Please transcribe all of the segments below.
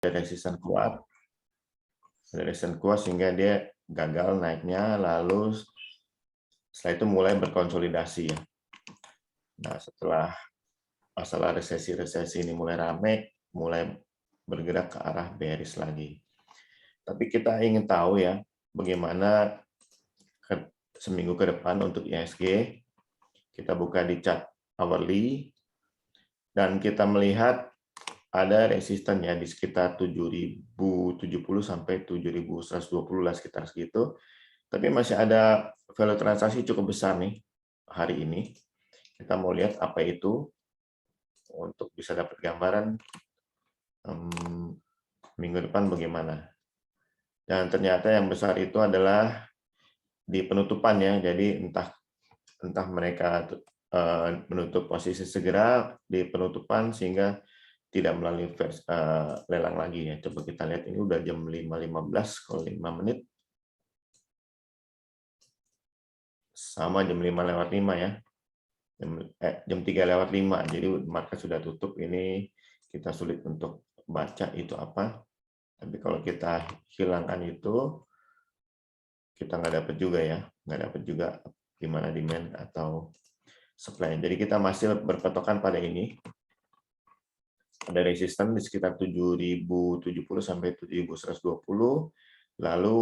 resisten kuat, sehingga dia gagal naiknya, lalu setelah itu mulai berkonsolidasi ya. Nah, setelah masalah resesi ini mulai ramai, mulai bergerak ke arah bearish lagi. Tapi kita ingin tahu ya, bagaimana seminggu ke depan untuk IHSG. Kita buka di chart hourly, dan kita melihat ada resisten ya di sekitar 7.070 sampai 7.120 lah, sekitar segitu. Tapi masih ada value transaksi cukup besar nih hari ini. Kita mau lihat apa itu untuk bisa dapat gambaran minggu depan bagaimana. Dan ternyata yang besar itu adalah di penutupan ya. Jadi entah mereka menutup posisi segera di penutupan sehingga tidak melalui lelang lagi ya. Coba kita lihat, ini udah jam 5.15, kalau 5 menit sama jam 5:05 ya. Jam 3:05, jadi market sudah tutup. Ini kita sulit untuk baca itu apa. Tapi kalau kita hilangkan itu, kita nggak dapat juga ya, nggak dapat juga gimana demand atau supply. Jadi kita masih berpatokan pada ini. Ada resisten di sekitar 7.070 sampai 7.120. Lalu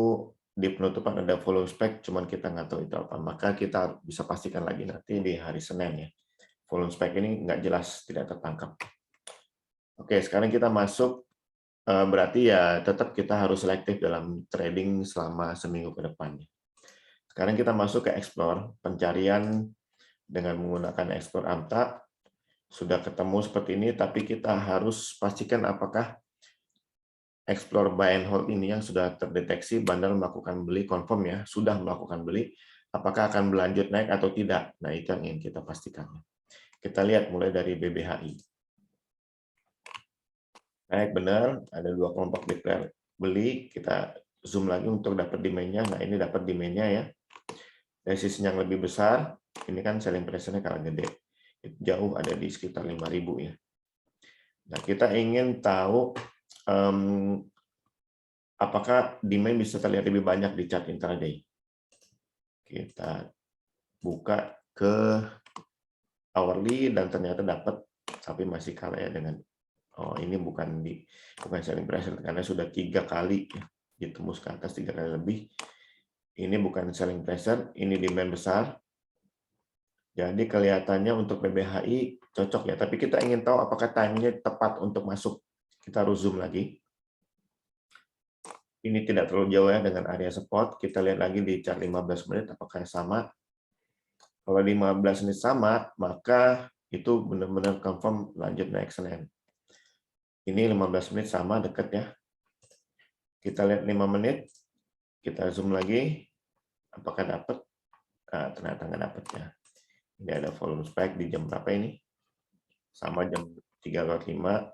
di penutupan ada volume spike, cuman kita nggak tahu itu apa. Maka kita bisa pastikan lagi nanti di hari Senin ya. Volume spike ini nggak jelas, tidak tertangkap. Oke, sekarang kita masuk. Berarti ya tetap kita harus selektif dalam trading selama seminggu ke depan. Sekarang kita masuk ke explore, pencarian dengan menggunakan explore AMTA. Sudah ketemu seperti ini, tapi kita harus pastikan apakah explore buy and hold ini yang sudah terdeteksi bandar melakukan beli, confirm ya, sudah melakukan beli, apakah akan berlanjut naik atau tidak. Nah, itu yang ingin kita pastikan. Kita lihat mulai dari BBHI. Naik benar, ada dua kelompok declare beli, kita zoom lagi untuk dapat demand-nya. Nah, ini dapat demand-nya ya. Resistance yang lebih besar, ini kan selling pressure-nya kalah gede. Jauh, ada di sekitar 5.000 ya. Nah, kita ingin tahu apakah demand bisa terlihat lebih banyak di chart intraday. Kita buka ke hourly dan ternyata dapat, tapi masih kalah ya dengan ini bukan selling pressure karena sudah 3 kali ya, ditembus ke atas 3 kali lebih. Ini bukan selling pressure, ini demand besar. Jadi kelihatannya untuk PBHI cocok ya, tapi kita ingin tahu apakah timingnya tepat untuk masuk. Kita harus zoom lagi. Ini tidak terlalu jauh ya dengan area support. Kita lihat lagi di chart 15 menit apakah sama. Kalau 15 menit sama, maka itu benar-benar confirm lanjut naik Senin. Ini 15 menit sama, dekat ya. Kita lihat 5 menit, kita zoom lagi, apakah dapat? Nah, ternyata nggak dapat ya. Ini ada volume spike di jam berapa ini? Sama jam 3:05.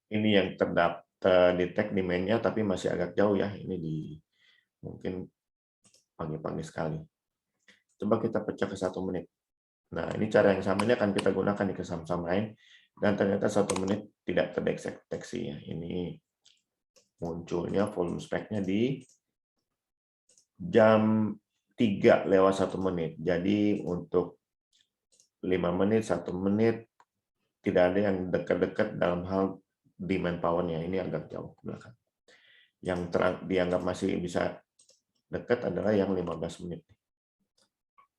Ini yang terdetek demand-nya, tapi masih agak jauh ya. Ini di mungkin pagi-pagi sekali. Coba kita pecah ke 1 menit. Nah, ini cara yang sama ini akan kita gunakan di saham-saham lain. Dan ternyata 1 menit tidak terdeteksi ya. Ini munculnya volume spike-nya di jam 3:01 menit. Jadi untuk 5 menit, 1 menit, tidak ada yang dekat-dekat dalam hal demand power-nya. Ini agak jauh ke belakang. Yang dianggap masih bisa dekat adalah yang 15 menit.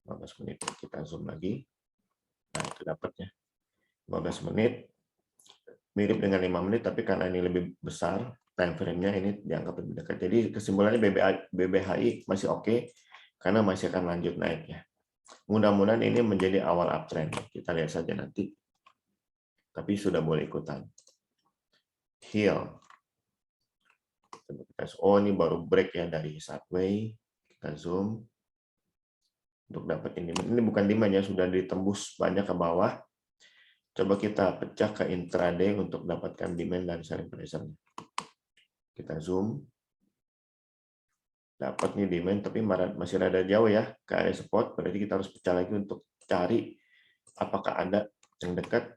15 menit, kita zoom lagi. Nah, itu dapatnya. 15 menit, mirip dengan 5 menit, tapi karena ini lebih besar, time frame-nya ini dianggap lebih dekat. Jadi kesimpulannya BBHI masih oke, karena masih akan lanjut naik ya. Mudah-mudahan ini menjadi awal uptrend. Kita lihat saja nanti. Tapi sudah boleh ikutan. Hill. Oh, ini baru break ya dari sideways. Kita zoom. Untuk dapat ini. Ini bukan demand ya, sudah ditembus banyak ke bawah. Coba kita pecah ke intraday untuk dapatkan demand dan selling pressure. Kita zoom. Dapat nih demand, tapi masih rada jauh ya ke area support. Berarti kita harus pecah lagi untuk cari apakah ada yang dekat.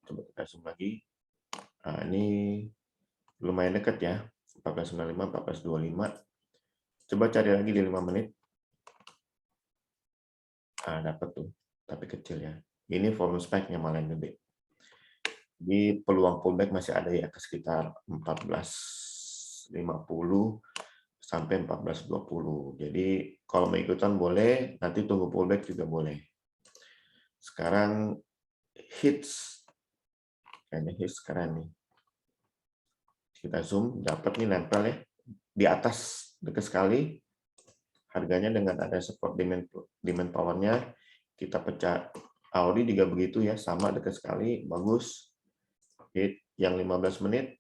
Coba kita zoom lagi. Nah, ini lumayan dekat ya, 14.95, 14.25. Coba cari lagi di 5 menit. Dapat tuh, tapi kecil ya. Ini volume spike-nya malah yang gede. Jadi peluang pullback masih ada ya, ke sekitar 14.50 sampai 14.20. Jadi kalau mau ikutan boleh, nanti tunggu pullback juga boleh. Sekarang hits, kayaknya hits keren nih. Kita zoom, dapat nih nempel ya di atas, dekat sekali. Harganya dengan ada support demand powernya, kita pecah. Audi juga begitu ya, sama dekat sekali, bagus. Hit yang 15 menit.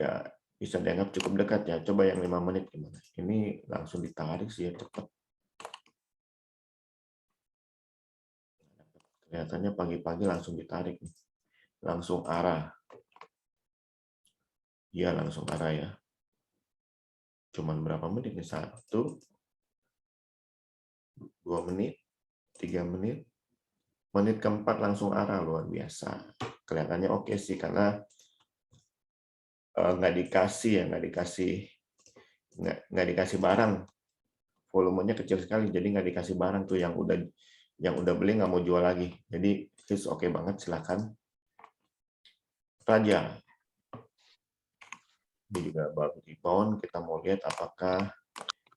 Ya, bisa dianggap cukup dekat ya. Coba yang 5 menit gimana? Ini langsung ditarik sih ya, cepat. Kelihatannya pagi-pagi langsung ditarik nih. Langsung arah. Iya, langsung arah ya. Cuman berapa menit nih? 1, 2 menit, 3 menit. Menit keempat langsung arah, luar biasa. Kelihatannya oke sih, karena nggak dikasih ya, nggak dikasih barang. Volumenya kecil sekali, jadi nggak dikasih barang tuh yang udah beli nggak mau jual lagi. Jadi hits oke banget, silakan. Raja. Ini juga baru rebound, kita mau lihat apakah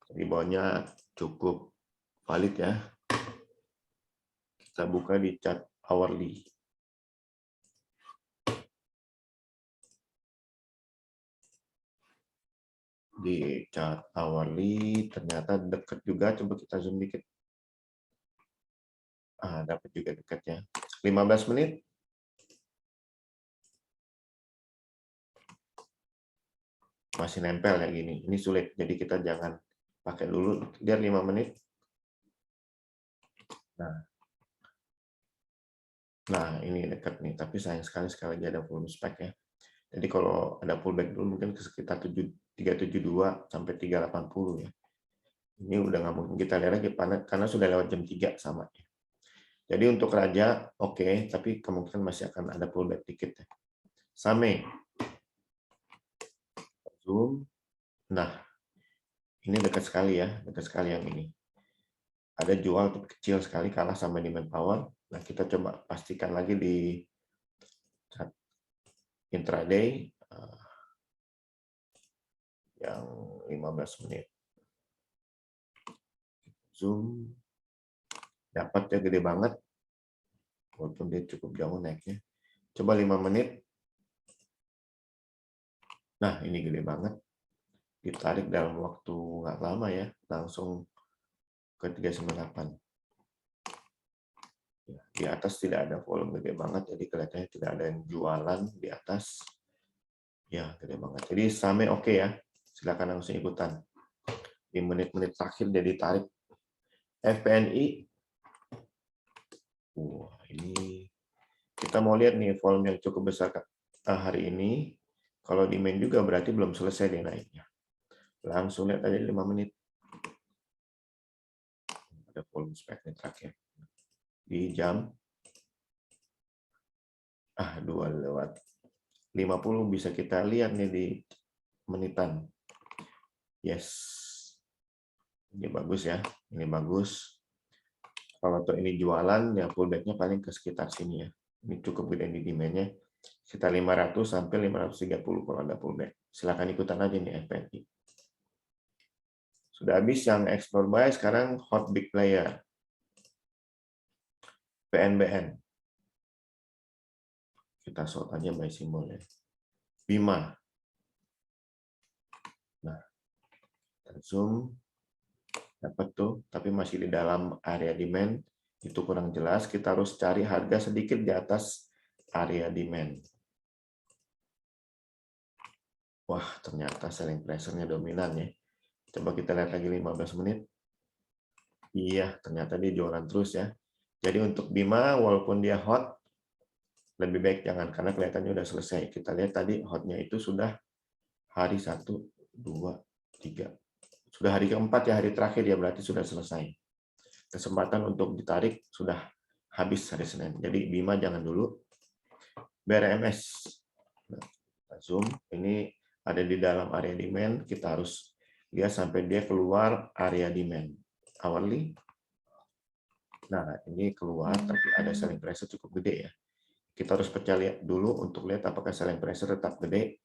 reboundnya cukup valid ya. Kita buka di chart hourly. Di chart hourly ternyata dekat juga, coba kita zoom dikit. Dapat juga dekat ya. 15 menit. Masih nempel ya gini. Ini sulit, jadi kita jangan pakai dulu. Lihat 5 menit. Nah, ini dekat nih, tapi sayang sekali lagi ada volume spike ya. Jadi kalau ada pullback dulu mungkin ke sekitar 372 sampai 380 ya. Ini udah nggak mungkin kita lihat lagi karena sudah lewat jam 3 sama. Jadi untuk raja oke, tapi kemungkinan masih akan ada pullback dikit ya. Same. Zoom. Nah, ini dekat sekali ya, dekat sekali yang ini. Ada jual tapi kecil sekali, kalah sama demand power. Nah, kita coba pastikan lagi di intraday yang 15 menit. Zoom. Dapat ya, gede banget. Walaupun dia cukup jauh naiknya. Coba 5 menit. Nah, ini gede banget. Ditarik dalam waktu nggak lama ya, langsung ke 398. Ya, di atas tidak ada volume gede banget, jadi kelihatannya tidak ada yang jualan di atas. Ya, gede banget. Jadi same oke ya. Silakan langsung ikutan. Di menit-menit terakhir dia ditarik. FPNI. Wah, ini kita mau lihat nih volume yang cukup besar hari ini. Kalau di main juga berarti belum selesai dia naiknya. Langsung lihat aja 5 menit. Ada volume spike terakhir. Di jam 2:50 bisa kita lihat nih di menitan. Yes. Ini bagus ya. Ini bagus. Kalau untuk ini jualan, ya pullback-nya paling ke sekitar sini ya. Ini cukup gede di demand-nya. Sekitar 500 sampai 530 kalau ada pullback. Silakan ikutan aja nih FPNI. Sudah habis yang explore buy, sekarang hot big player. PNBN. Kita short aja buy simbolnya. Bima. Nah, zoom. Dapat tuh, tapi masih di dalam area demand. Itu kurang jelas. Kita harus cari harga sedikit di atas area demand. Wah, ternyata selling pressure-nya dominan ya. Coba kita lihat lagi 15 menit. Iya, ternyata dia jualan terus ya. Jadi untuk Bima, walaupun dia hot, lebih baik jangan, karena kelihatannya udah selesai. Kita lihat tadi hotnya itu sudah hari 1, 2, 3. Sudah hari keempat ya, hari terakhir ya, berarti sudah selesai. Kesempatan untuk ditarik sudah habis hari Senin. Jadi Bima jangan dulu. BRMS. Nah, kita zoom. Ini ada di dalam area demand. Kita harus lihat sampai dia keluar area demand. Hourly. Nah, ini keluar, tapi ada selling pressure cukup gede ya. Kita harus pecah lihat dulu untuk lihat apakah selling pressure tetap gede.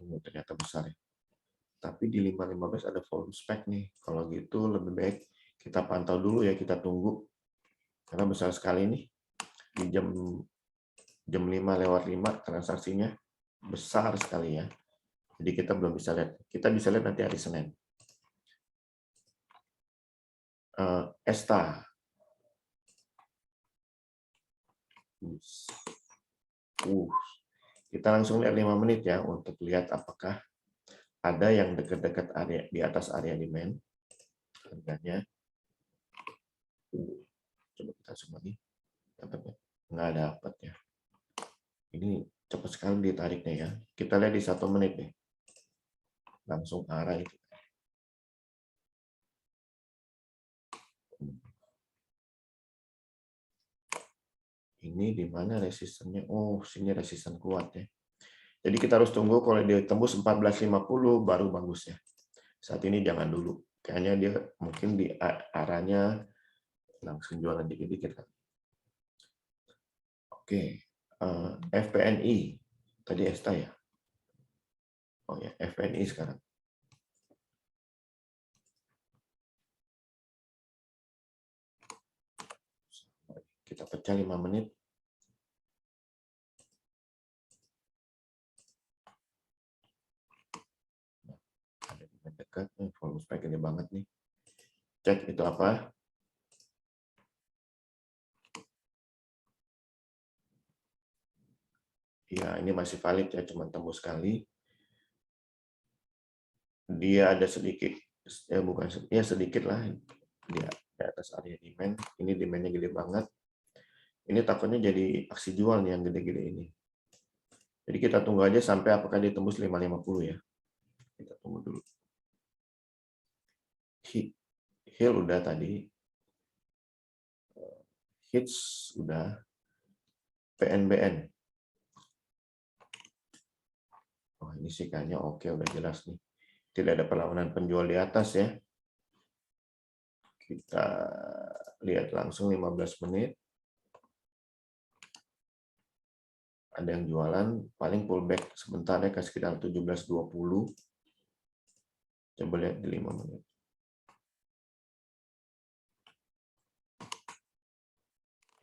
Ternyata besar ya. Tapi di 5.15 ada volume spike nih. Kalau gitu lebih baik kita pantau dulu ya, kita tunggu. Karena besar sekali nih. Di jam 5:05 transaksinya besar sekali ya. Jadi kita belum bisa lihat. Kita bisa lihat nanti hari Senin. Esta. Kita langsung lihat 5 menit ya untuk lihat apakah ada yang dekat-dekat area di atas area demand harganya. Coba kita zoom lagi. Dapat ya? Nggak dapat ya. Ini cepat sekali ditariknya ya. Kita lihat di 1 menit nih. Langsung arah itu. Ini di mana resistennya? Oh, sini resisten kuat ya. Jadi kita harus tunggu kalau dia tembus 14.50 baru bagus ya. Saat ini jangan dulu. Kayaknya dia mungkin di arahnya langsung jualan dikit-dikit. Oke, FPNI. Tadi Esta ya? Oh ya, FPNI sekarang. Kita pecah 5 menit. Ada di dekat, volume spike gede banget nih. Cek itu apa? Ya, ini masih valid ya, cuma tembus sekali. Dia ada sedikit, ya bukan ya sedikit lah, dia di atas area demand. Ini demandnya gede banget. Ini takutnya jadi aksi jual nih yang gede-gede ini. Jadi kita tunggu aja sampai apakah dia tembus 5.50 ya. Kita tunggu dulu. Hill udah tadi. Hits udah. PNBN. Oh, ini sih kayaknya oke, udah jelas nih. Tidak ada perlawanan penjual di atas ya. Kita lihat langsung 15 menit. Ada yang jualan, paling pullback sebentar ya ke sekitar 17.20. Coba lihat di 5 menit.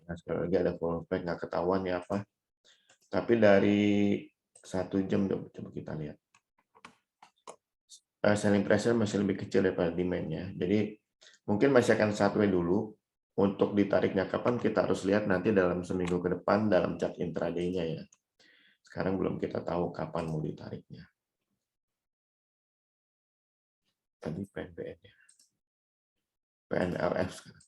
Nah, sekali lagi ada pullback, nggak ketahuan ya apa. Tapi dari 1 jam, coba kita lihat. Selling pressure masih lebih kecil daripada demand-nya. Jadi mungkin masih akan sideways dulu. Untuk ditariknya kapan kita harus lihat nanti dalam seminggu ke depan dalam chart intraday-nya ya. Sekarang belum kita tahu kapan mau ditariknya. Tadi PNBN ya. PNLF sekarang.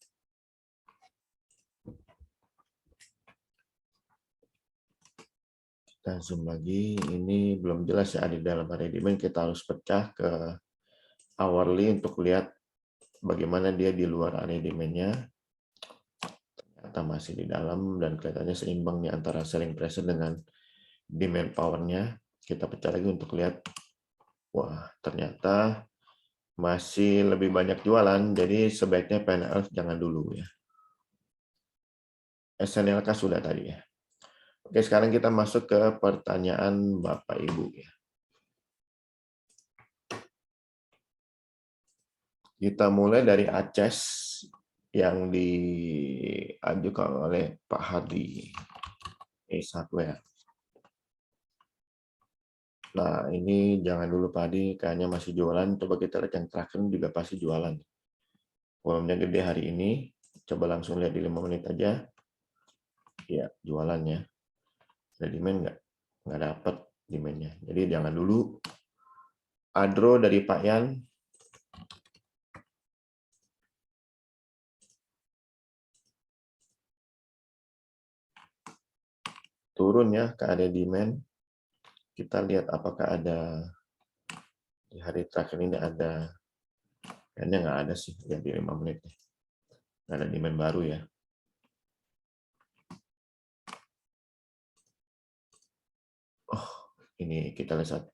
Kita zoom lagi. Ini belum jelas ya di dalam area demand. Kita harus pecah ke hourly untuk lihat bagaimana dia di luar area demand-nya. Ternyata masih di dalam dan kelihatannya seimbang nih antara selling pressure dengan demand power-nya. Kita pecah lagi untuk lihat. Wah, ternyata masih lebih banyak jualan, jadi sebaiknya PNL jangan dulu ya. SNLK sudah tadi ya. Oke, sekarang kita masuk ke pertanyaan Bapak Ibu ya. Kita mulai dari ACES yang diajukan oleh Pak Hadi. Hardware. Nah, ini jangan dulu Pak Hadi, kayaknya masih jualan. Coba kita lihat yang terakhir juga pasti jualan. Volumenya gede hari ini. Coba langsung lihat di 5 menit aja. Ya, jualannya. Ada demand nggak? Nggak dapat demand-nya. Jadi jangan dulu. Adro dari Pak Yan. Turun ya ke area demand. Kita lihat apakah ada di hari terakhir ini ada. Kayaknya nggak ada sih. Lihat di 5 menit. nggak ada demand baru ya. Oh, ini kita lihat.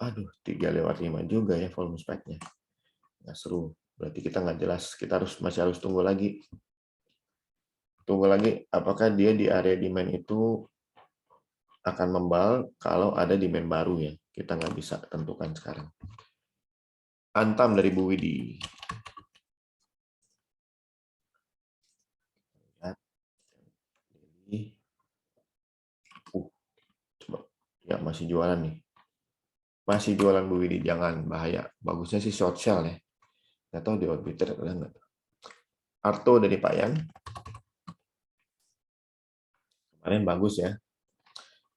Aduh, 3/5 juga ya volume spike-nya. Nggak seru. Berarti kita nggak jelas. Kita masih harus tunggu lagi. Tunggu lagi apakah dia di area demand itu akan membal kalau ada demand baru ya. Kita nggak bisa tentukan sekarang. Antam dari Bu Widi. Coba. Ya, masih jualan nih. Masih jualan Bu Widi, jangan bahaya. Bagusnya sih short sell ya. Nggak tahu di orbiter ada nggak. Arto dari Pak Yan. Kemarin bagus ya.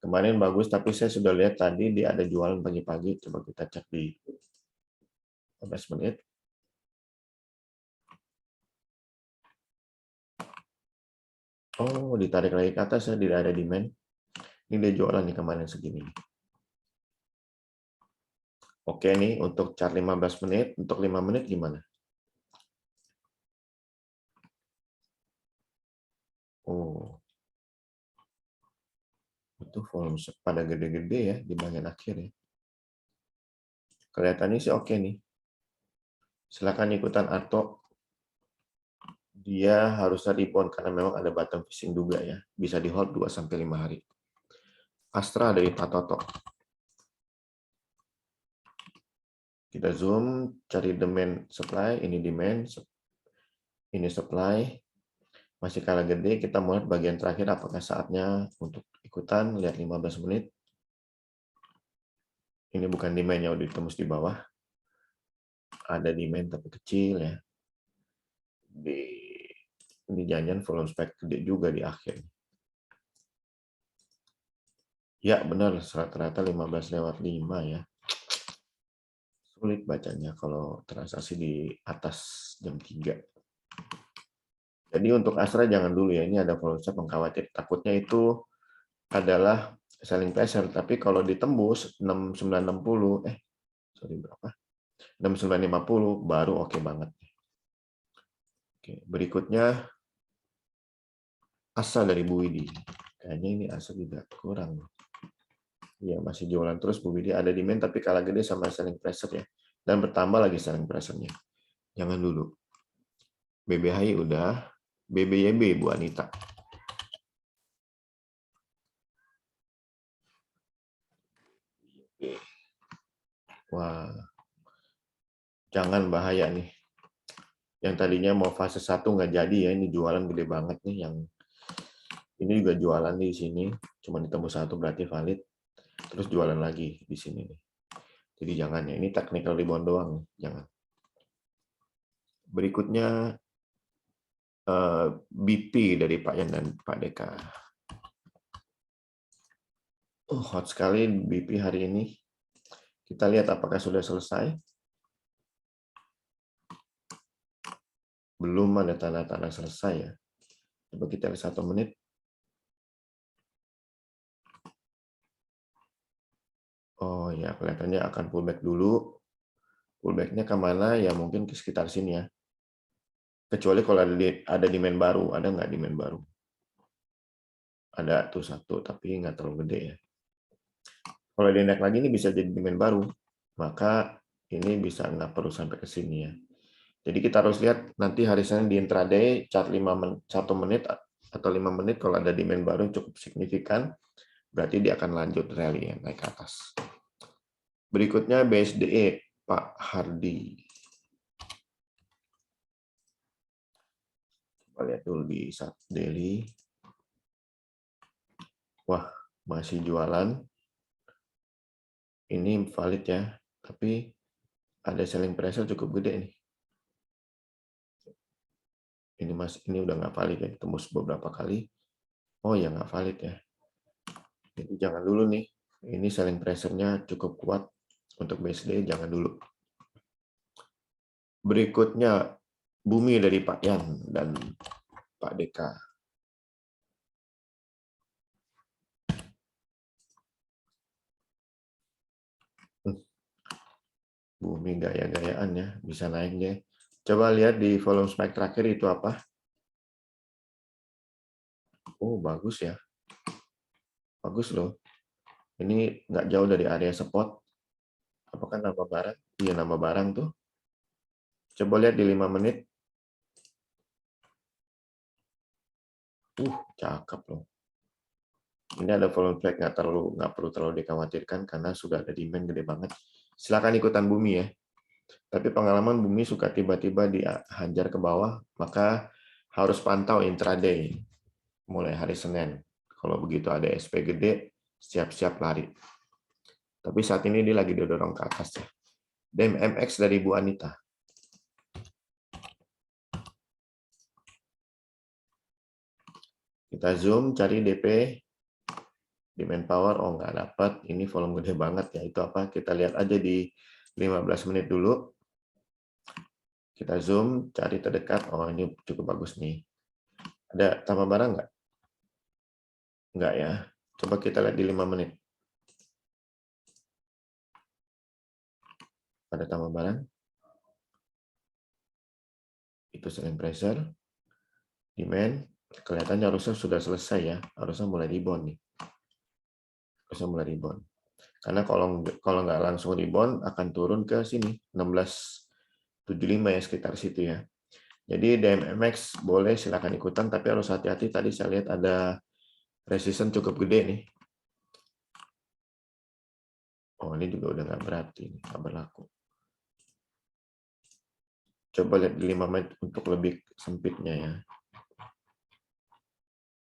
Kemarin bagus, tapi saya sudah lihat tadi dia ada jualan pagi-pagi. Coba kita cek di 15 menit. Oh, ditarik lagi ke atas ya, tidak ada demand. Ini dia jualan nih kemarin segini. Oke nih, untuk chart 15 menit, untuk 5 menit gimana? Oh, itu volume pada gede-gede ya di bagian akhir ya. Kelihatannya sih oke nih. Silakan ikutan Arto. Dia harusnya rebound karena memang ada bottom fishing juga ya. Bisa di hold 2-5 hari. Astra dari Pak Toto. Kita zoom, cari demand supply, ini demand, ini supply. Masih kalah gede, kita mulai bagian terakhir apakah saatnya untuk ikutan, lihat 15 menit. Ini bukan demand yang udah ditembus di bawah. Ada demand tapi kecil ya. Ini jangan volume spike gede juga di akhir. Ya benar, rata-rata 15/5 ya. Sulit bacanya kalau transaksi di atas jam 3. Jadi untuk Astra jangan dulu ya, ini ada volume spike mengkhawatir. Takutnya itu adalah selling pressure, tapi kalau ditembus 6960, sorry berapa? 6950 baru oke banget. Oke, berikutnya Asa dari Bu Widi. Kayaknya ini Asa juga kurang. Ya, masih jualan terus Bu Widi, ada demand tapi kalah gede sama selling pressure ya. Dan bertambah lagi selling pressure-nya. Jangan dulu. BBHI udah, BBYB Bu Anita. Wah, jangan bahaya nih. Yang tadinya mau fase 1 nggak jadi ya, ini jualan gede banget nih. Yang ini juga jualan di sini, cuma ditembus 1 berarti valid. Terus jualan lagi di sini nih. Jadi jangan ya, ini technical rebound doang, jangan. Berikutnya BP dari Pak Yan dan Pak Deka. Hot sekali BP hari ini. Kita lihat apakah sudah selesai. Belum ada tanda-tanda selesai ya. Coba kita lihat 1 menit. Oh ya, kelihatannya akan pullback dulu. Pullback-nya kemana? Ya mungkin ke sekitar sini ya. Kecuali kalau ada demand baru. Ada nggak demand baru? Ada tuh 1, tapi nggak terlalu gede ya. Kalau dia naik lagi ini bisa jadi demand baru. Maka ini bisa nggak perlu sampai ke sini ya. Jadi kita harus lihat nanti hari Senin di intraday chart 1 menit atau 5 menit kalau ada demand baru cukup signifikan, berarti dia akan lanjut rally ya, naik ke atas. Berikutnya BSDE Pak Hardi. Coba lihat dulu di daily. Wah, masih jualan. Ini valid ya, tapi ada selling pressure cukup gede nih. Ini udah nggak valid ya, tembus beberapa kali. Oh ya nggak valid ya. Jadi jangan dulu nih. Ini selling pressure-nya cukup kuat untuk BSD, jangan dulu. Berikutnya Bumi dari Pak Yan dan Pak Deka. Bumi gaya-gayaan ya, bisa naik deh. Coba lihat di volume spike terakhir itu apa. Oh, bagus ya. Bagus loh. Ini nggak jauh dari area support. Apakah nambah barang? Iya, nambah barang tuh. Coba lihat di 5 menit. Cakep loh. Ini ada volume spike, nggak perlu terlalu dikhawatirkan karena sudah ada demand gede banget. Silakan ikutan bumi ya. Tapi pengalaman bumi suka tiba-tiba dihajar ke bawah, maka harus pantau intraday mulai hari Senin. Kalau begitu ada SP gede, siap-siap lari. Tapi saat ini dia lagi didorong ke atas ya. DMMX dari Bu Anita. Kita zoom, cari DP, demand power, oh nggak dapat, ini volume gede banget ya, itu apa? Kita lihat aja di 15 menit dulu. Kita zoom, cari terdekat, oh ini cukup bagus nih. Ada tambah barang nggak? Nggak ya. Coba kita lihat di 5 menit. Ada tambah barang. Itu selling pressure. Demand, kelihatannya harusnya sudah selesai ya. Harusnya mulai rebound nih. Harusnya mulai rebound. Karena kalau nggak langsung rebound, akan turun ke sini. 16.75 ya, sekitar situ ya. Jadi DMMX boleh silakan ikutan, tapi harus hati-hati. Tadi saya lihat ada resistance cukup gede nih. Oh, ini juga udah nggak berarti, nggak berlaku. Coba lihat di 5 menit untuk lebih sempitnya ya.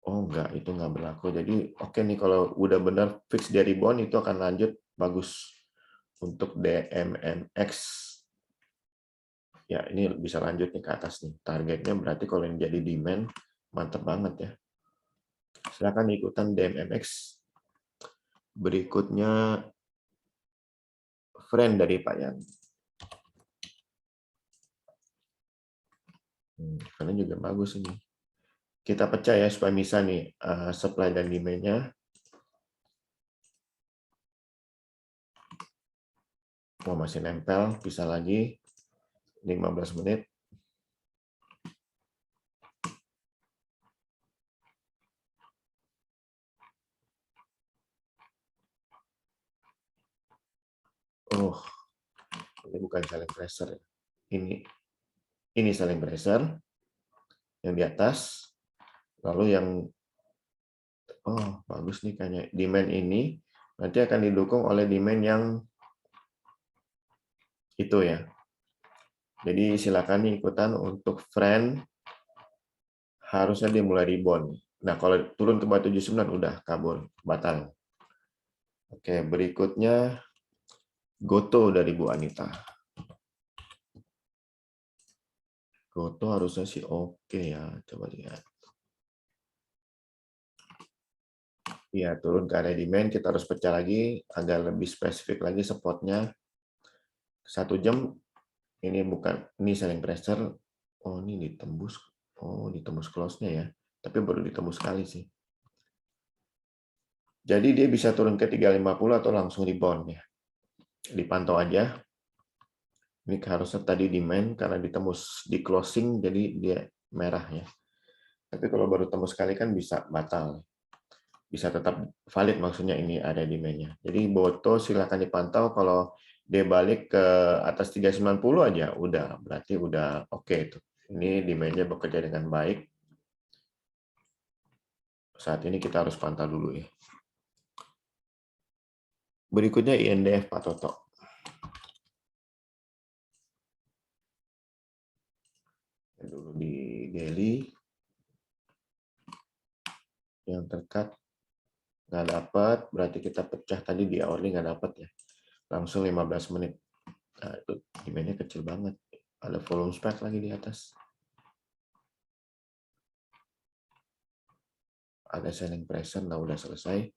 Oh enggak, itu nggak berlaku. Jadi oke nih, kalau udah benar fix dari rebound itu akan lanjut bagus untuk DMMX. Ya ini bisa lanjut nih ke atas nih. Targetnya berarti kalau ini jadi demand, mantap banget ya. Silakan ikutan DMMX. Berikutnya friend dari Pak Yan. Karena juga bagus ini. Kita pecah ya supaya bisa nih supply dan demand-nya. Oh, masih nempel, bisa lagi 15 menit. Oh, ini bukan selling pressure. Ini selling pressure yang di atas. Lalu yang bagus nih kayaknya demand ini nanti akan didukung oleh demand yang itu ya. Jadi silakan nih ikutan untuk friend, harusnya dia mulai rebound. Nah, kalau turun ke bawah 79 udah kabur, batal. Oke, berikutnya Goto dari Bu Anita. Goto harusnya sih oke ya, coba lihat. Ya, turun ke area demand, kita harus pecah lagi, agak lebih spesifik lagi spotnya. 1 jam, ini selling pressure. Oh, ini ditembus. Oh, ditembus close-nya ya. Tapi baru ditembus sekali sih. Jadi dia bisa turun ke 350 atau langsung rebound ya. Dipantau aja. Ini harusnya tadi demand karena ditembus di closing, jadi dia merah ya. Tapi kalau baru tembus sekali kan bisa batal. Bisa tetap valid maksudnya ini ada demand-nya. Jadi Boto silakan dipantau, kalau dia balik ke atas 390 aja udah berarti udah oke itu. Ini demand-nya bekerja dengan baik. Saat ini kita harus pantau dulu ya. Berikutnya INDF Pak Toto. Dulu di daily yang terdekat nggak dapat, berarti kita pecah tadi di hourly nggak dapat ya. Langsung 15 menit. Nah, itu demand-nya kecil banget. Ada volume spike lagi di atas. Ada selling pressure, nah udah selesai.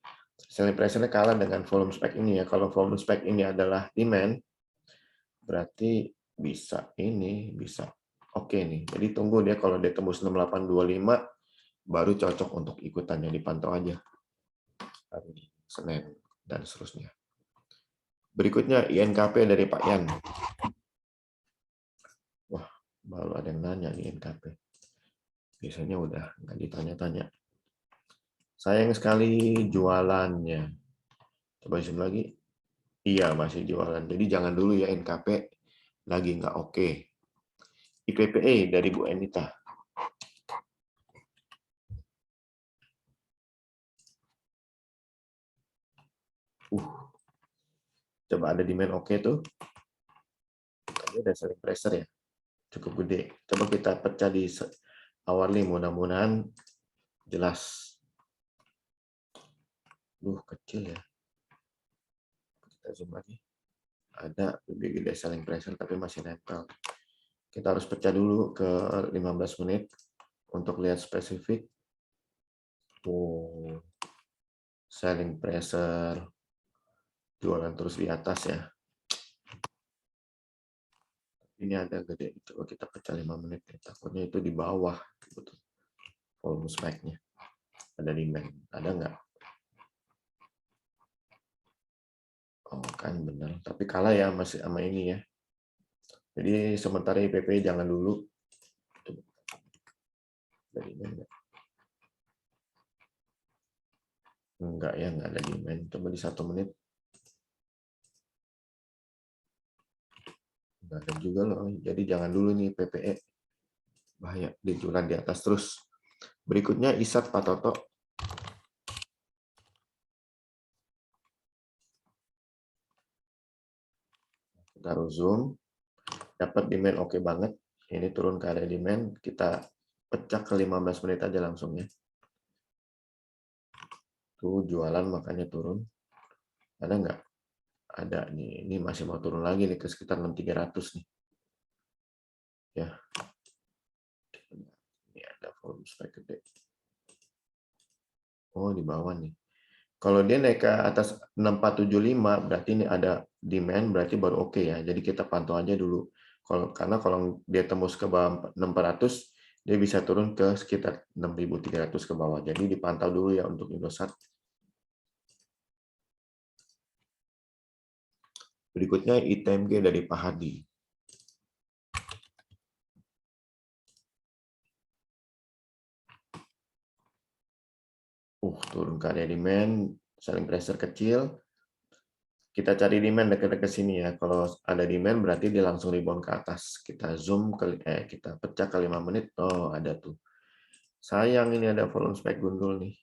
Selling pressure-nya kalah dengan volume spike ini ya. Kalau volume spike ini adalah demand, berarti bisa oke nih. Jadi tunggu dia kalau dia tembus 6825 baru cocok untuk ikutannya, dipantau aja hari Senin dan seterusnya. Berikutnya INKP dari Pak Yan. Wah, Baru ada yang nanya di NKP. Biasanya udah nggak ditanya-tanya. Sayang sekali jualannya. Coba zoom lagi. Iya, masih jualan. Jadi jangan dulu ya NKP. Lagi nggak oke. IPPE dari Bu Enita. Coba ada demand oke tuh. Tadi ada selling pressure ya. Cukup gede. Coba kita pecah di hourly. Mudah-mudahan jelas. Kecil ya. Kita zoom lagi. Ada lebih gede selling pressure tapi masih nempel. Kita harus pecah dulu ke 15 menit untuk lihat spesifik. Selling pressure jualan terus di atas ya. Ini ada gede. Coba kita pecah 5 menit. Takutnya itu di bawah. Volume spike-nya. Ada demand. Ada nggak? Oh kan benar. Tapi kalah ya masih sama ini ya. Jadi sementara IPP jangan dulu. Dari enggak? Enggak ya, enggak ada demand. Coba di 1 menit. Enggak ada juga loh. Jadi jangan dulu nih PPE. Bahaya, dijualan di atas terus. Berikutnya ISAT Pak Toto. Kita harus zoom. Dapat demand oke banget. Ini turun ke area demand. Kita pecah ke 15 menit aja langsung ya. Tuh jualan makanya turun. Ada nggak? Ada nih. Ini masih mau turun lagi nih ke sekitar 6300 nih. Ya. Ini ada volume spike gede. Oh, di bawah nih. Kalau dia naik ke atas 6475 berarti ini ada demand, berarti baru oke ya. Jadi kita pantau aja dulu. Karena kalau dia tembus ke bawah 600, dia bisa turun ke sekitar 6300 ke bawah. Jadi dipantau dulu ya untuk Indosat. Berikutnya ITMG dari Pak Hadi. Turun ke area demand, selling pressure kecil. Kita cari demand dekat-dekat sini ya. Kalau ada demand berarti dia langsung rebound ke atas. Kita zoom kita pecah ke 5 menit. Oh, ada tuh. Sayang ini ada volume spike gundul nih.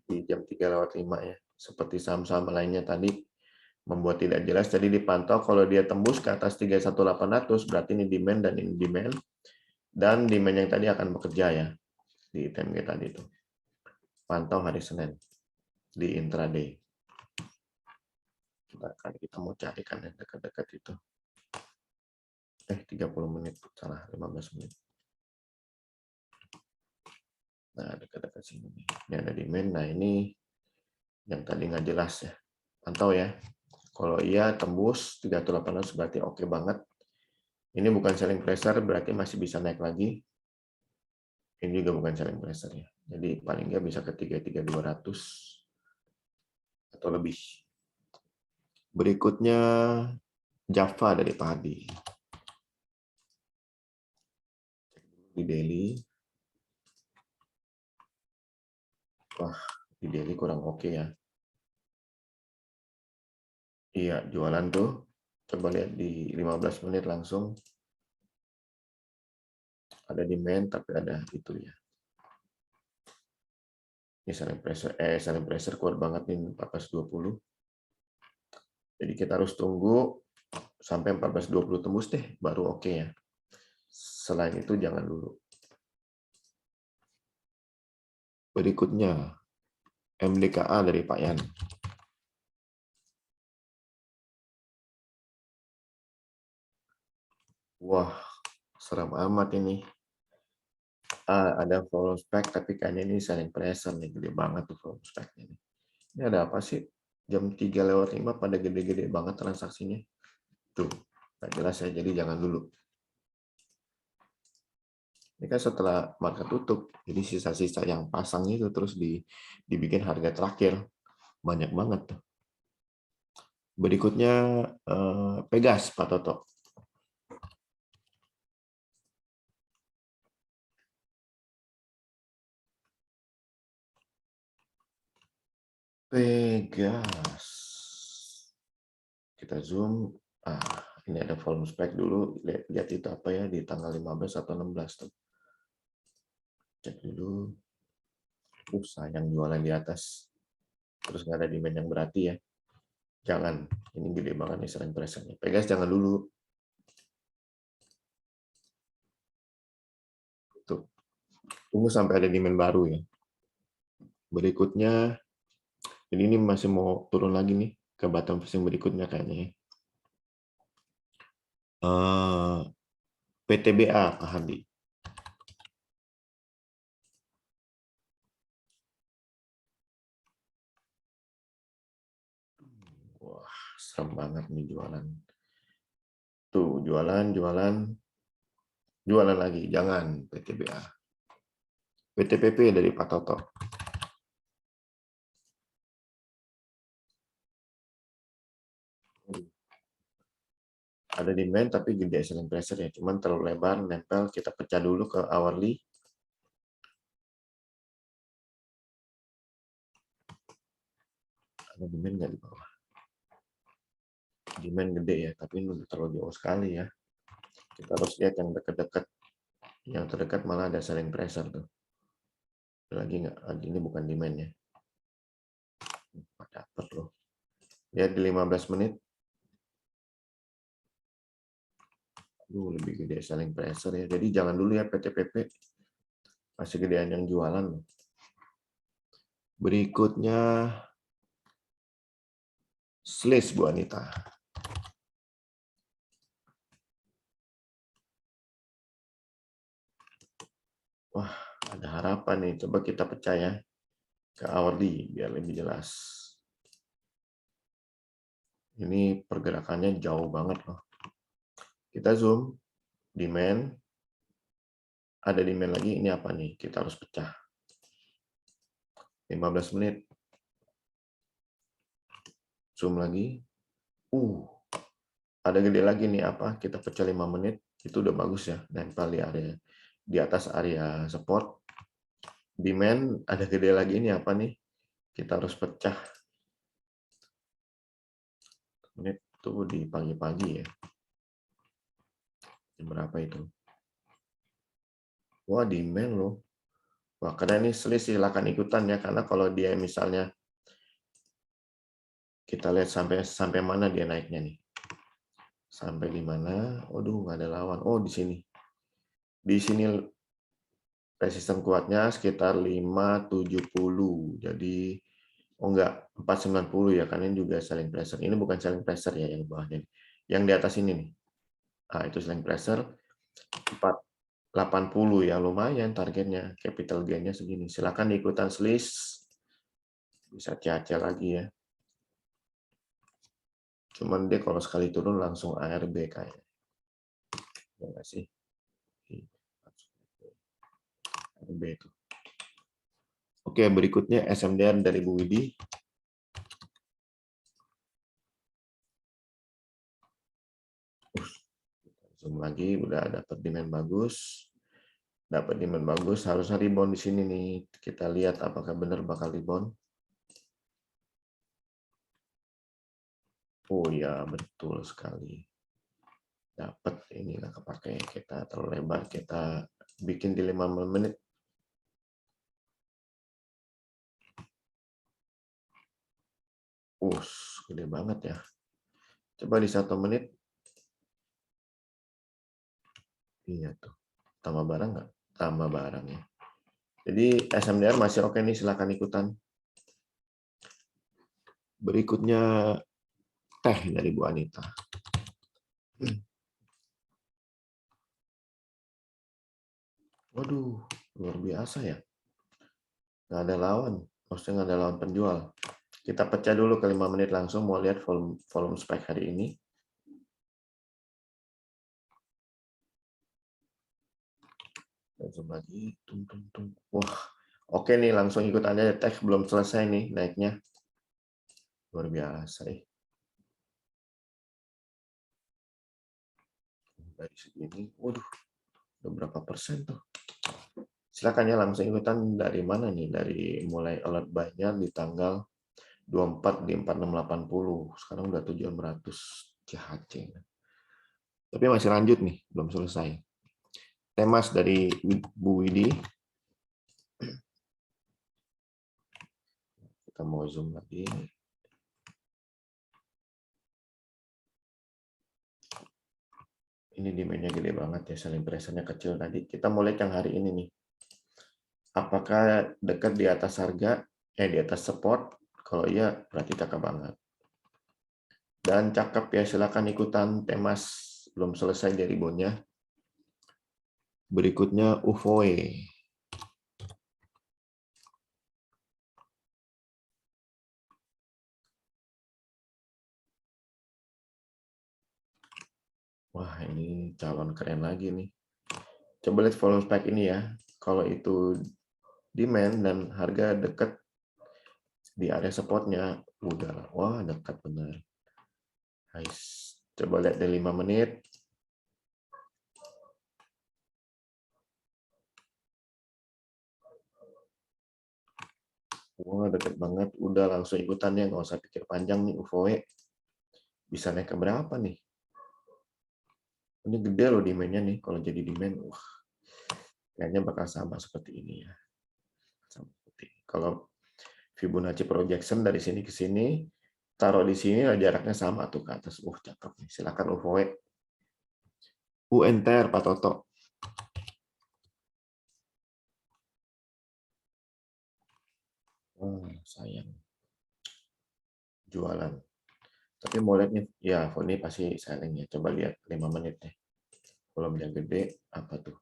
Di jam 3:05 ya. Seperti saham-saham lainnya tadi membuat tidak jelas. Jadi dipantau kalau dia tembus ke atas 31800 berarti ini demand dan ini demand. Dan demand yang tadi akan bekerja ya di TMG tadi itu. Pantau hari Senin di intraday. Kita mau carikan yang dekat-dekat itu. 30 menit, salah 15 menit. Nah, dekat-dekat sini. Ini ada demand. Nah, ini yang tadi nggak jelas ya. Pantau ya. Kalau iya tembus 31800 berarti oke banget. Ini bukan selling pressure, berarti masih bisa naik lagi. Ini juga bukan selling pressure ya. Jadi paling nggak bisa ke 33200 atau lebih. Berikutnya Java dari Pak Hadi. Di daily. Wah, di daily kurang oke ya. Iya, jualan tuh. Coba lihat di 15 menit langsung. Ada demand, tapi ada itu ya. Ini selling pressure kuat banget nih 1420. Jadi kita harus tunggu sampai 1420 tembus deh, baru oke ya. Selain itu jangan dulu. Berikutnya MDKA dari Pak Yan. Wah, seram amat ini. Ada volume spike, tapi kayaknya ini selling pressure nih, gede banget tuh volume spike-nya. Ini ada apa sih? Jam 3:05 pada gede-gede banget transaksinya. Tuh, nggak jelas ya, jadi jangan dulu. Ini kan setelah market tutup, jadi sisa-sisa yang pasang itu terus dibikin harga terakhir. Banyak banget tuh. Berikutnya Pegas, Pak Toto. Pegas. Kita zoom. Ini ada volume spike dulu. Lihat itu apa ya di tanggal 15 atau 16 tuh. Cek dulu. Sayang jualan di atas. Terus nggak ada demand yang berarti ya. Jangan. Ini gede banget nih selling pressure-nya. Pegas jangan dulu. Tuh. Tunggu sampai ada demand baru ya. Berikutnya, ini masih mau turun lagi nih ke bottom fishing berikutnya kayaknya. PTBA Pak Hadi. Wah, serem banget nih jualan. Tuh, jualan lagi. Jangan PTBA. PTPP dari Pak Toto. Ada demand tapi gede selling pressure ya. Cuman terlalu lebar, nempel. Kita pecah dulu ke hourly. Ada demand nggak di bawah? Demand gede ya, tapi ini udah terlalu jauh sekali ya. Kita harus lihat yang dekat-dekat. Yang terdekat malah ada selling pressure tuh. Lagi nggak? Ini bukan demand ya. Dapat loh. Lihat di 15 menit. Lebih gede selling pressure ya. Jadi jangan dulu ya PTPP. Masih gedean yang jualan. Berikutnya Slice Bu Anita. Wah, ada harapan nih. Coba kita percaya ke hourly biar lebih jelas. Ini pergerakannya jauh banget loh. Kita zoom, demand. Ada demand lagi, ini apa nih? Kita harus pecah. 15 menit. Zoom lagi. Ada gede lagi nih apa? Kita pecah 5 menit. Itu udah bagus ya. Nempel di area di atas area support. Demand ada gede lagi ini apa nih? Kita harus pecah. Menit itu di pagi-pagi ya. Berapa itu? Wah, demand loh. Wah, karena ini silakan ikutan ya, karena kalau dia misalnya kita lihat sampai mana dia naiknya nih. Sampai di mana? Waduh, nggak ada lawan. Oh, di sini. Di sini resisten kuatnya sekitar 570. Jadi enggak 490 ya, karena ini juga selling pressure. Ini bukan selling pressure ya yang bawahnya. Yang di atas ini nih. Itu selling pressure 480 ya, lumayan targetnya. Capital gain-nya segini. Silakan ikutan slice. Bisa caca lagi ya. Cuman dia kalau sekali turun langsung ARB kayaknya. Ya nggak sih? ARB itu. Oke, berikutnya SMDR dari Bu Widi. Zoom lagi, udah dapat demand bagus. Dapat demand bagus, harusnya rebound di sini nih. Kita lihat apakah benar bakal rebound. Oh ya, betul sekali. Dapat ini nggak kepakai, kita terlalu lebar, kita bikin di 5 menit. Gede banget ya. Coba di 1 menit. Iya tuh. Tambah barang nggak? Tambah barang ya. Jadi SMDR masih oke nih, silakan ikutan. Berikutnya teh dari Bu Anita. Waduh, luar biasa ya. Nggak ada lawan. Maksudnya nggak ada lawan penjual. Kita pecah dulu ke 5 menit langsung, mau lihat volume spike hari ini. Langsung lagi. Wah, oke nih, langsung ikut aja. Teh belum selesai nih naiknya. Luar biasa ya. Dari segini, waduh, udah berapa persen tuh? Silakan ya langsung ikutan dari mana nih? Dari mulai alert buy-nya di tanggal 24 di 4680. Sekarang udah 7600 CHC. Tapi masih lanjut nih, belum selesai. Temas dari Bu Widi. Kita mau zoom lagi. Ini demand-nya gede banget ya, selling pressure-nya kecil tadi. Kita mau lihat yang hari ini nih. Apakah dekat di atas harga, di atas support? Kalau iya, berarti cakep banget. Dan cakep ya, silakan ikutan Temas, belum selesai dari bonnya. Berikutnya UVOE. Wah, ini calon keren lagi nih. Coba lihat volume spike ini ya. Kalau itu demand dan harga dekat di area supportnya, udah. Wah, dekat benar. Nice. Coba lihat di 5 menit. Wah, deket banget. Udah langsung ikutannya, nggak usah pikir panjang nih UVOE. Bisa naik ke berapa nih? Ini gede loh demand-nya nih. Kalau jadi demand, wah, kayaknya bakal sama seperti ini ya. Kalau Fibonacci projection dari sini ke sini, taruh di sini, jaraknya sama tuh ke atas. Cakep nih. Silakan UVOE. UNTR, Pak Toto. Sayang. Jualan. Tapi mau lihat nih, ya ini pasti selling ya. Coba lihat 5 menit deh. Volumenya gede, apa tuh?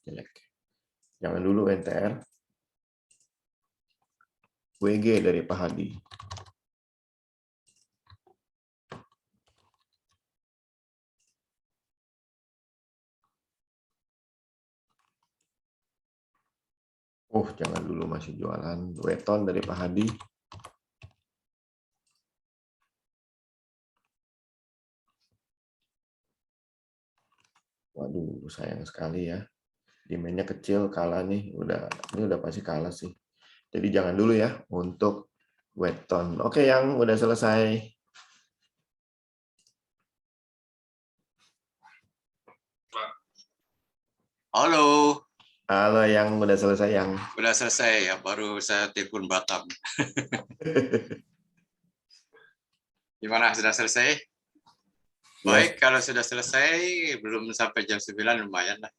Jelek. Jangan dulu NTR. WG dari Pak Hadi. Jangan dulu masih jualan. Weton dari Pak Hadi. Waduh, sayang sekali ya. Demand-nya kecil, kalah nih. Ini udah pasti kalah sih. Jadi jangan dulu ya untuk Weton. Oke, yang udah selesai. Halo. Halo, yang udah selesai yang. Udah selesai ya, baru saya telepon Batam. Gimana, sudah selesai? Baik, Yes. kalau sudah selesai, belum sampai jam 9 lumayan lah.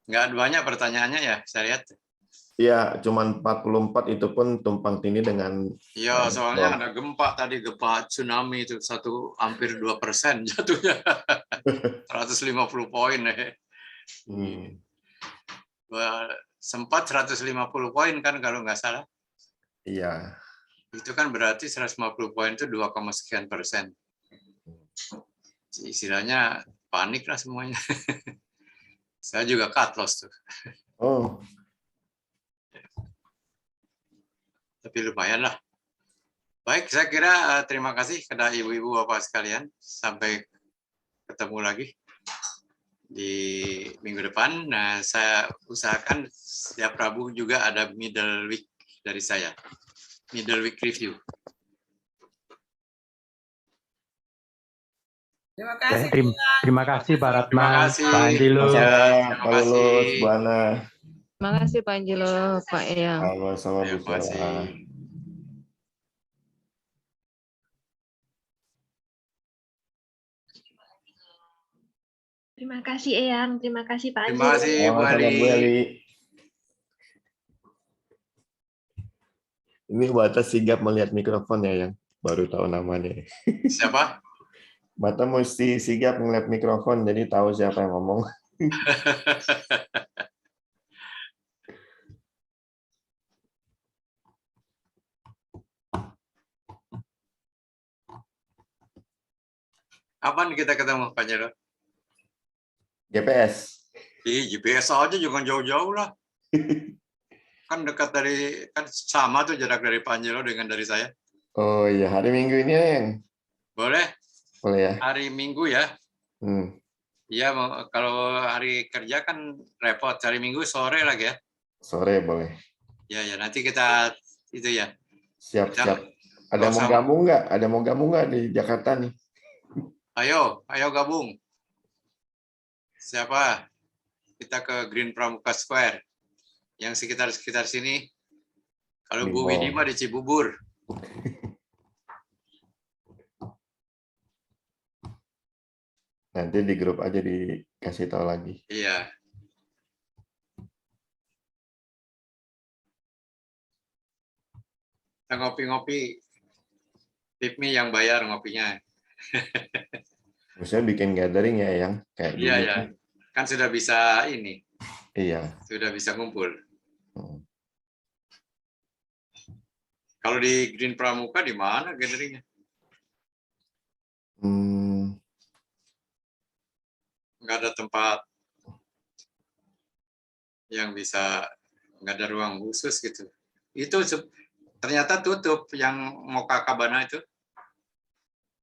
Nggak banyak pertanyaannya ya, saya lihat. Ya, cuman 44 itu pun tumpang tindih dengan Iya, soalnya ada gempa tadi, gempa tsunami itu hampir 2% jatuhnya. 150 poin ya. Sempat 150 poin kan kalau nggak salah. Iya. Itu kan berarti 150 poin itu 2, sekian persen. Istilahnya panik lah semuanya. Saya juga cut loss tuh. Tapi lumayan lah. Baik, saya kira terima kasih kepada ibu-ibu bapak sekalian. Sampai ketemu lagi di minggu depan. Nah, saya usahakan setiap Rabu juga ada middle week dari saya. Middle week review. Terima kasih Pak Ratman. Terima kasih. Pak Angelo. Terima Pak kasih. Lulus, Bu Ana. Terima kasih Pak Angelo, Pak Eyang. Sama-sama Bu Terima kasih. Sarah. Terima kasih Eyang, terima kasih Pak Terima Angelo. kasih Bu Sama-sama Bu Ali. Eli. Ini Bata sigap melihat mikrofon ya, yang baru tahu namanya. Siapa? Bata mesti sigap melihat mikrofon, jadi tahu siapa yang ngomong. Kapan kita ketemu Pak Jero? GPS. Di GPS aja jangan jauh-jauh lah. Kan dekat dari, kan sama tuh jarak dari Pak Angelo dengan dari saya. Oh iya, hari Minggu ini ya, yang Boleh? boleh ya. Hari Minggu ya. Iya, kalau hari kerja kan repot. Hari Minggu sore lagi ya. Sore boleh. Ya, nanti kita itu ya. Siap, Kita siap. Ada nggak mau usah- gabung nggak? Ada mau gabung nggak di Jakarta nih? Ayo gabung. Siapa? Kita ke Green Pramuka Square yang sekitar sini. Kalau Di Bu mall. Widima di Cibubur. Nanti di grup aja dikasih tahu lagi. Iya. Kita ngopi-ngopi. Pipmi yang bayar ngopinya. Maksudnya bikin gathering ya, yang kayak Iya, dulu. ya. Kan sudah bisa ini. Iya. Sudah bisa ngumpul. Hmm. Kalau di Green Pramuka di mana gatheringnya? Nggak ada tempat yang bisa, nggak ada ruang khusus gitu. Itu ternyata tutup yang Moka Cabana itu.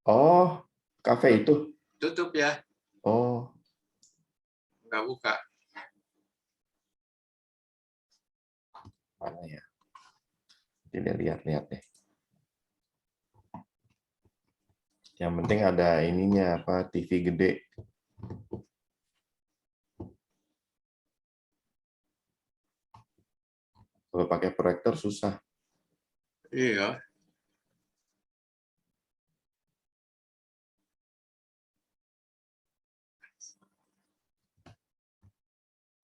Oh, kafe itu? Tutup ya, Oh, nggak buka. mana ya? Tidak lihat-lihat deh. Yang penting ada ininya, apa, TV gede. Kalau pakai proyektor susah. Iya.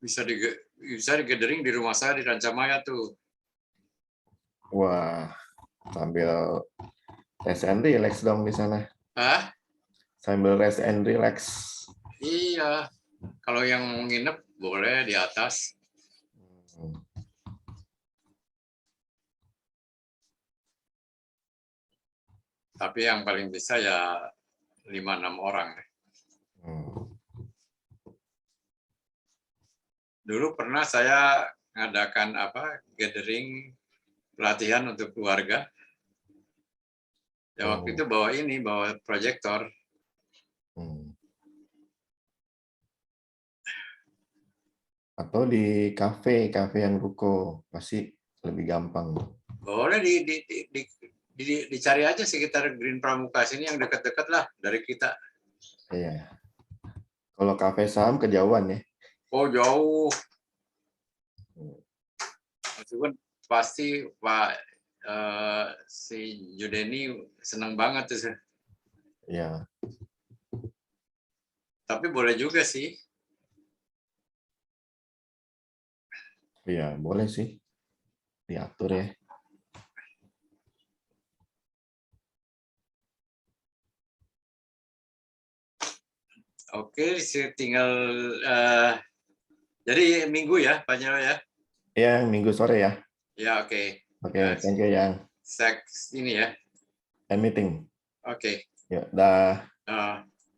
Bisa di gathering di rumah saya di Rancamaya tuh. Wah, sambil rest and relax dong di sana. Hah? Sambil rest and relax. Iya. Kalau yang mau nginep boleh di atas. Hmm. Tapi yang paling bisa ya 5-6 orang. Hmm. Dulu pernah saya ngadakan gathering pelatihan untuk keluarga. Ya waktu itu bawa proyektor. Hmm. Atau di kafe yang ruko pasti lebih gampang. Boleh dicari aja sekitar Green Pramuka sini yang dekat-dekat lah dari kita. Iya. Kalau kafe saham kejauhan ya. Oh jauh. Meskipun pasti Pak si Judeni senang banget tuh. Iya. Tapi boleh juga sih. Iya, boleh sih. Diatur ya. Oke, tinggal jadi minggu ya, Pak Nyala ya. Iya, Minggu sore ya. Ya oke. Oke, thank you yang. Seks ini ya. End meeting. Oke. Ya, dah.